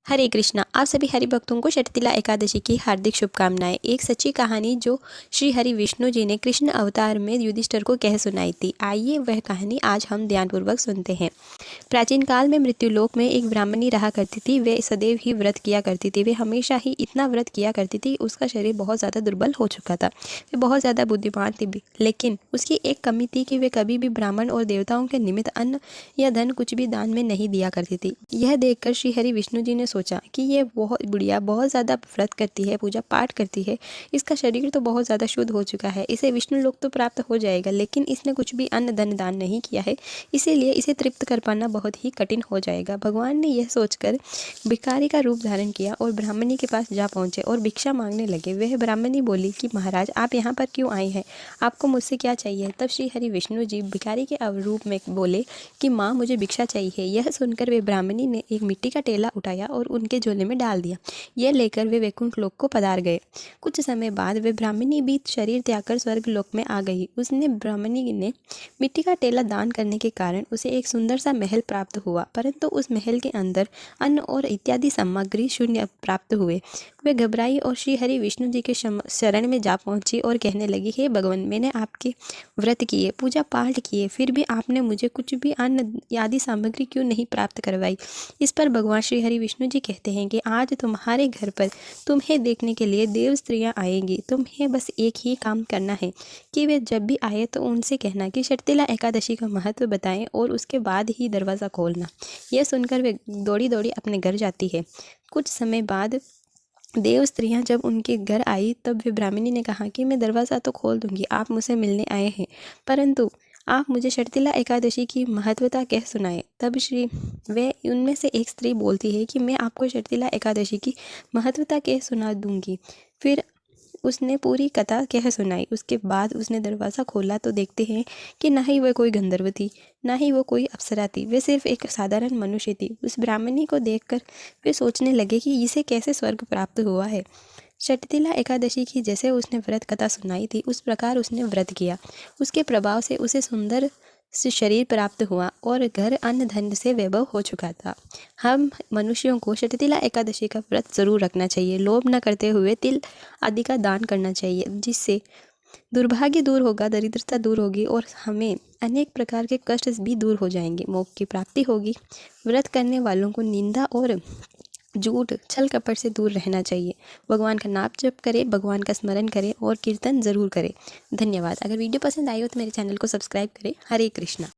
हरे कृष्णा। आप सभी हरि भक्तों को षटतिला एकादशी की हार्दिक शुभकामनाएं। एक सच्ची कहानी जो श्री हरि विष्णु जी ने कृष्ण अवतार में युधिष्ठिर को कह सुनाई थी। आइए वह कहानी आज हम ध्यानपूर्वक सुनते हैं। प्राचीन काल में मृत्युलोक में एक ब्राह्मणी रहा करती थी। वे सदैव ही व्रत किया करती थी। वे हमेशा ही इतना व्रत किया करती थी, उसका शरीर बहुत ज़्यादा दुर्बल हो चुका था। वे बहुत ज़्यादा बुद्धिमान थी भी, लेकिन उसकी एक कमी थी कि वे कभी भी ब्राह्मण और देवताओं के निमित्त अन्न या धन कुछ भी दान में नहीं दिया करती थी। यह देखकर श्री हरि विष्णु जी ने सोचा कि ये बहुत बुढ़िया बहुत ज़्यादा व्रत करती है, पूजा पाठ करती है, इसका शरीर तो बहुत ज़्यादा शुद्ध हो चुका है, इसे विष्णु लोक तो प्राप्त हो जाएगा, लेकिन इसने कुछ भी अन्न धन दान नहीं किया है, इसीलिए इसे तृप्त कर पाना बहुत ही कठिन हो जाएगा। भगवान ने यह सोचकर भिखारी का रूप धारण किया और ब्राह्मणी के पास जा पहुंचे और भिक्षा मांगने लगे। वह ब्राह्मणी बोली कि महाराज, आप यहाँ पर क्यों आए हैं, आपको मुझसे क्या चाहिए। तब श्री हरि विष्णु जी भिखारी के रूप में बोले कि माँ, मुझे भिक्षा चाहिए। यह सुनकर वे ब्राह्मणी ने एक मिट्टी का टेला उठाया और उनके झोले में डाल दिया। यह लेकर वे वैकुंठ लोक को पधार गए। कुछ समय बाद वे ब्राह्मणी भी शरीर त्याग कर स्वर्ग लोक में आ गई। उसने ब्राह्मणी ने मिट्टी का टेला दान करने के कारण उसे एक सुंदर सा महल प्राप्त हुआ, परंतु उस महल के अंदर अन्न और इत्यादि सामग्री शून्य प्राप्त हुए। वे घबराई और श्री हरि विष्णु जी के शरण में जा पहुंची और कहने लगी, हे भगवान, मैंने आपके व्रत किए, पूजा पाठ किए, फिर भी आपने मुझे कुछ भी अन्न आदि सामग्री क्यों नहीं प्राप्त करवाई। इस पर भगवान श्री हरि विष्णु जी कहते हैं कि आज तुम्हारे घर पर तुम्हें देखने के लिए देव स्त्रियां आएंगी। तुम्हें बस एक ही काम करना है कि वे जब भी आए तो उनसे कहना कि षटतिला एकादशी का महत्व बताएं और उसके बाद ही दरवाज़ा खोलना। यह सुनकर वे दौड़ी दौड़ी अपने घर जाती है। कुछ समय बाद देव स्त्रियां जब उनके घर आई तब वे ब्राह्मणी ने कहा कि मैं दरवाज़ा तो खोल दूंगी, आप मुझसे मिलने आए हैं, परंतु आप मुझे षटतिला एकादशी की महत्वता कह सुनाए। तब वे उनमें से एक स्त्री बोलती है कि मैं आपको षटतिला एकादशी की महत्वता कह सुना दूंगी। फिर उसने पूरी कथा कह सुनाई। उसके बाद उसने दरवाज़ा खोला तो देखते हैं कि ना ही वह कोई गंधर्व थी, ना ही वो कोई अप्सरा थी, वे सिर्फ एक साधारण मनुष्य थी। उस ब्राह्मणी को देखकर वे सोचने लगे कि इसे कैसे स्वर्ग प्राप्त हुआ है। षटतिला एकादशी की जैसे उसने व्रत कथा सुनाई थी, उस प्रकार उसने व्रत किया। उसके प्रभाव से उसे सुंदर से शरीर प्राप्त हुआ और घर अन्न धन से वैभव हो चुका था। हम मनुष्यों को षटतिला एकादशी का व्रत जरूर रखना चाहिए। लोभ न करते हुए तिल आदि का दान करना चाहिए, जिससे दुर्भाग्य दूर होगा, दरिद्रता दूर होगी और हमें अनेक प्रकार के कष्ट भी दूर हो जाएंगे, मोक्ष की प्राप्ति होगी। व्रत करने वालों को निंदा और झूठ छल कपट से दूर रहना चाहिए। भगवान का नाम जप करें, भगवान का स्मरण करें और कीर्तन ज़रूर करें। धन्यवाद। अगर वीडियो पसंद आई हो तो मेरे चैनल को सब्सक्राइब करें। हरे कृष्णा।